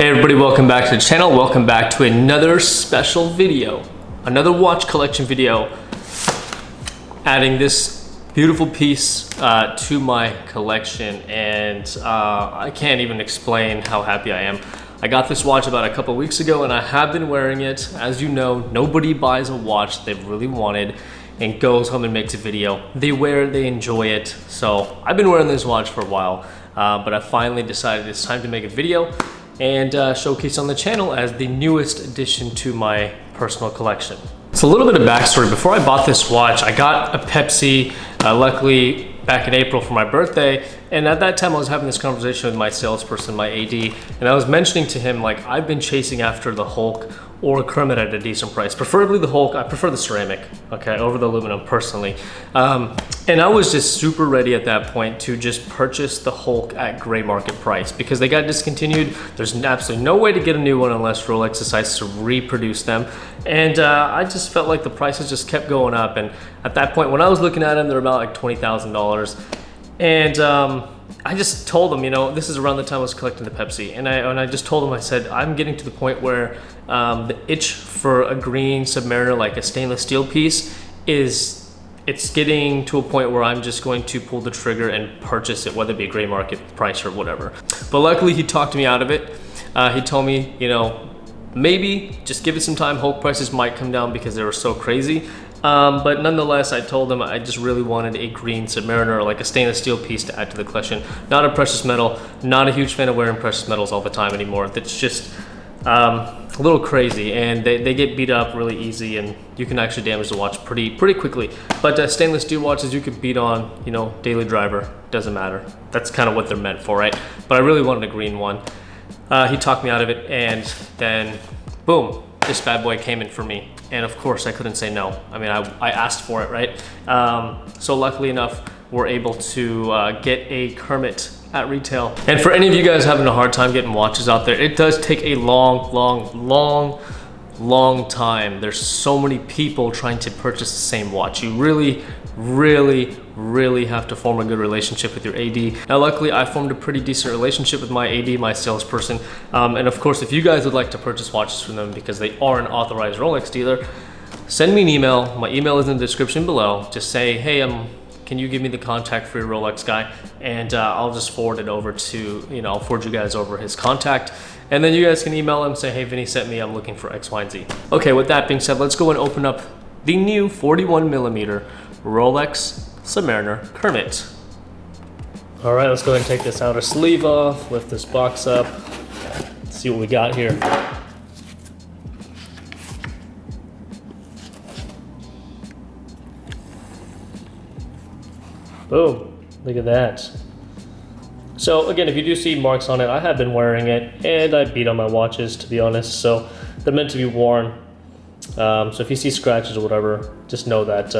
Hey everybody, welcome back to the channel. Welcome back to another special video, another watch collection video, adding this beautiful piece to my collection, and I can't even explain how happy I am. I got this watch about a couple weeks ago and I have been wearing it. As you know, nobody buys a watch they've really wanted and goes home and makes a video. They wear it, they enjoy it. So I've been wearing this watch for a while, but I finally decided it's time to make a video and showcase on the channel as the newest addition to my personal collection. So a little bit of backstory. Before I bought this watch, I got a Pepsi, luckily back in April for my birthday. And at that time I was having this conversation with my salesperson, my AD, and I was mentioning to him, like, I've been chasing after the Hulk or Kermit at a decent price, preferably the Hulk. I prefer the ceramic, okay, over the aluminum personally. And I was just super ready at that point to just purchase the Hulk at gray market price because they got discontinued. There's absolutely no way to get a new one unless Rolex decides to reproduce them. And I just felt like the prices just kept going up. And at that point, when I was looking at them, they're about like $20,000. And I just told them, you know, this is around the time I was collecting the Pepsi, and I just told them, I said, I'm getting to the point where the itch for a green Submariner, like a stainless steel piece, it's getting to a point where I'm just going to pull the trigger and purchase it, whether it be a gray market price or whatever. But luckily he talked me out of it. He told me, you know, maybe just give it some time. Hulk prices might come down because they were so crazy. But nonetheless, I told him I just really wanted a green Submariner, or like a stainless steel piece to add to the collection. Not a precious metal, not a huge fan of wearing precious metals all the time anymore. That's just a little crazy, and they get beat up really easy, and you can actually damage the watch pretty quickly. But stainless steel watches you could beat on, you know, daily driver, doesn't matter. That's kind of what they're meant for, right? But I really wanted a green one. He talked me out of it, and then boom, this bad boy came in for me. And of course I couldn't say no. I mean, I asked for it, right? So luckily enough, we're able to get a Kermit at retail. And for any of you guys having a hard time getting watches out there, it does take a long time. There's so many people trying to purchase the same watch. You really have to form a good relationship with your AD. Now luckily I formed a pretty decent relationship with my AD, my salesperson, and of course if you guys would like to purchase watches from them because they are an authorized Rolex dealer, send me an email. My email is in the description below. Just say, hey, can you give me the contact for your Rolex guy, and I'll just forward it over to, you know, I'll forward you guys over his contact, and then you guys can email him, say, hey, Vinny sent me, I'm looking for X, Y, and Z. Okay, with that being said, let's go and open up the new 41mm Rolex Submariner Kermit. All right, let's go ahead and take this outer sleeve off, lift this box up, see what we got here. Boom, look at that. So again, if you do see marks on it, I have been wearing it, and I beat on my watches, to be honest, so they're meant to be worn. So if you see scratches or whatever, just know that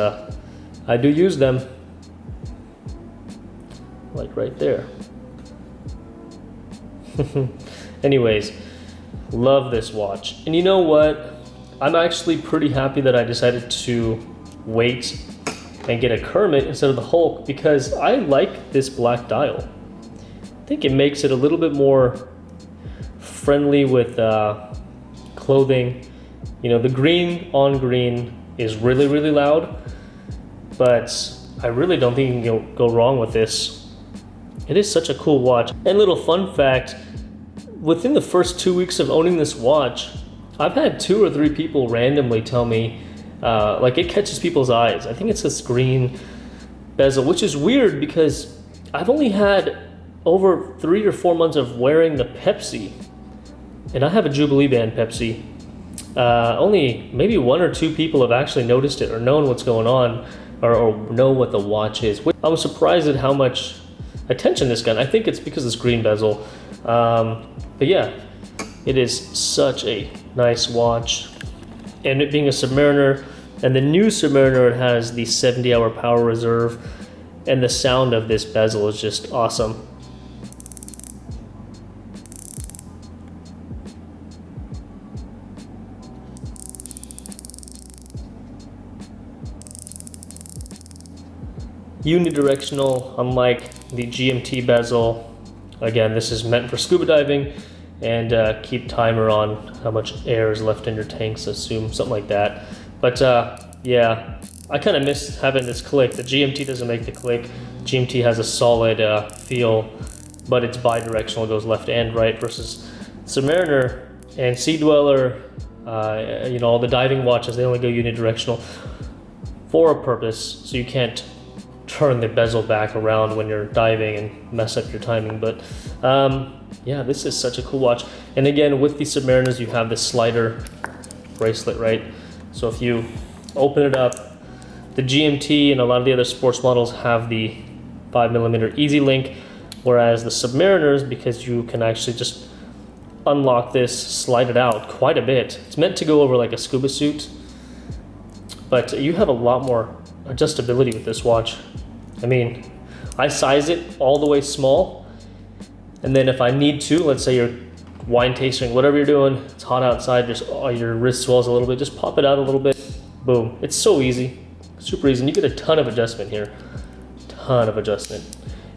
I do use them, like right there. Anyways, love this watch. And you know what? I'm actually pretty happy that I decided to wait and get a Kermit instead of the Hulk, because I like this black dial. I think it makes it a little bit more friendly with clothing. You know, the green on green is really loud, but I really don't think you can go wrong with this. It is such a cool watch. And little fun fact, within the first 2 weeks of owning this watch, I've had 2 or 3 people randomly tell me, like, it catches people's eyes. I think it's this green bezel, which is weird because I've only had over 3 or 4 months of wearing the Pepsi, and I have a Jubilee Band Pepsi. Only maybe 1 or 2 people have actually noticed it or known what's going on, or know what the watch is. I'm surprised at how much attention this got. I think it's because of this green bezel. But yeah, it is such a nice watch. And it being a Submariner, and the new Submariner, it has the 70-hour power reserve, and the sound of this bezel is just awesome. Unidirectional, unlike the GMT bezel. Again, this is meant for scuba diving, and keep timer on how much air is left in your tanks, assume something like that. But yeah, I kind of miss having this click. The GMT doesn't make the click. GMT has a solid feel, but it's bi-directional, it goes left and right, versus Submariner and Sea Dweller, you know, all the diving watches, they only go unidirectional for a purpose, so you can't turn the bezel back around when you're diving and mess up your timing. But yeah, this is such a cool watch. And again, with the Submariners, you have this slider bracelet, right? So if you open it up, the GMT and a lot of the other sports models have the 5mm Easy Link, whereas the Submariners, because you can actually just unlock this, slide it out quite a bit. It's meant to go over like a scuba suit, but you have a lot more adjustability with this watch. I mean, I size it all the way small, and then if I need to, let's say you're wine tasting, whatever you're doing, it's hot outside, just your wrist swells a little bit, just pop it out a little bit, boom. It's so easy, super easy, and you get a ton of adjustment here, ton of adjustment,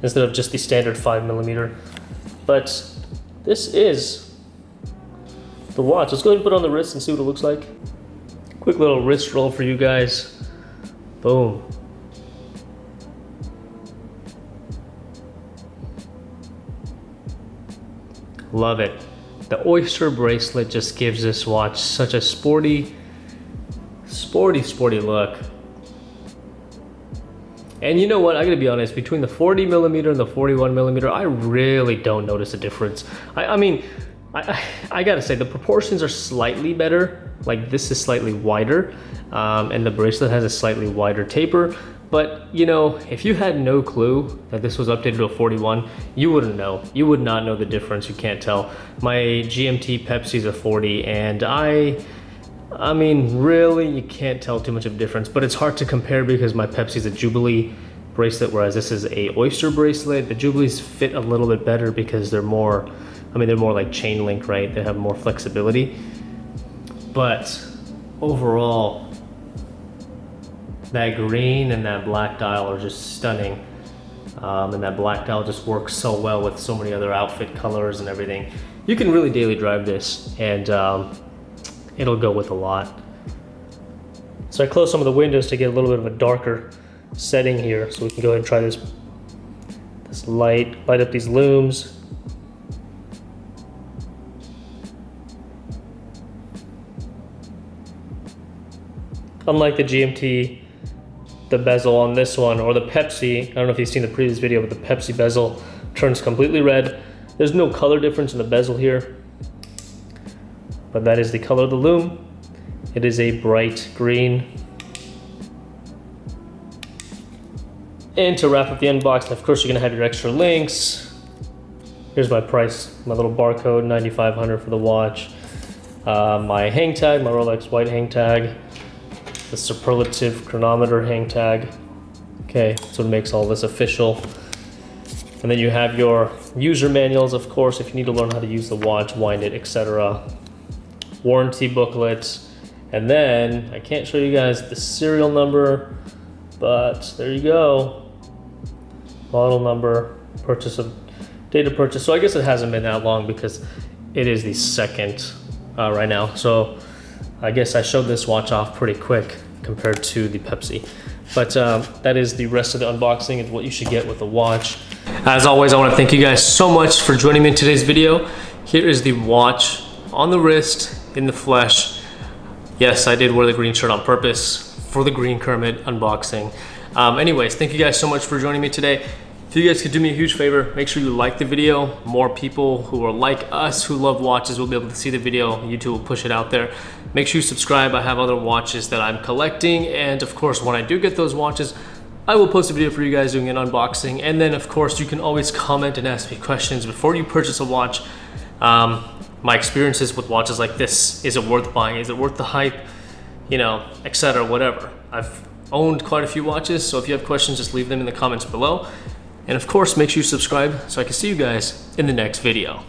instead of just the standard 5mm. But this is the watch. Let's go ahead and put it on the wrist and see what it looks like. Quick little wrist roll for you guys. Boom. Love it. The Oyster bracelet just gives this watch such a sporty look. And you know what, I gotta be honest, between the 40mm and the 41mm, I really don't notice a difference. I mean, I gotta say, the proportions are slightly better. Like, this is slightly wider, and the bracelet has a slightly wider taper. But, you know, if you had no clue that this was updated to a 41, you wouldn't know. You would not know the difference, you can't tell. My GMT Pepsi's a 40, and I mean, really, you can't tell too much of a difference, but it's hard to compare because my Pepsi's a Jubilee bracelet, whereas this is a Oyster bracelet. The Jubilees fit a little bit better because they're more, I mean, they're more like chain link, right? They have more flexibility. But overall, that green and that black dial are just stunning. And that black dial just works so well with so many other outfit colors and everything. You can really daily drive this, and it'll go with a lot. So I closed some of the windows to get a little bit of a darker setting here, so we can go ahead and try this light up these looms. Unlike the GMT, the bezel on this one, or the Pepsi, I don't know if you've seen the previous video, but the Pepsi bezel turns completely red. There's no color difference in the bezel here, but that is the color of the loom. It is a bright green. And to wrap up the unboxing, of course, you're gonna have your extra links. Here's my price, my little barcode, $9,500 for the watch. My hang tag, my Rolex white hang tag, the superlative chronometer hang tag. Okay, so it makes all this official. And then you have your user manuals, of course, if you need to learn how to use the watch, wind it, etc. Warranty booklet. And then, I can't show you guys the serial number, but there you go. Model number, date of purchase. So I guess it hasn't been that long because it is the second right now. So I guess I showed this watch off pretty quick compared to the Pepsi. But that is the rest of the unboxing and what you should get with the watch. As always, I want to thank you guys so much for joining me in today's video. Here is the watch on the wrist, in the flesh. Yes, I did wear the green shirt on purpose for the green Kermit unboxing. Anyways, thank you guys so much for joining me today. If you guys could do me a huge favor, make sure you like the video. More people who are like us, who love watches, will be able to see the video. YouTube will push it out there. Make sure you subscribe. I have other watches that I'm collecting. And of course, when I do get those watches, I will post a video for you guys doing an unboxing. And then of course, you can always comment and ask me questions before you purchase a watch. My experiences with watches like this, is it worth buying? Is it worth the hype? You know, etc., whatever. I've owned quite a few watches, so if you have questions, just leave them in the comments below. And of course, make sure you subscribe so I can see you guys in the next video.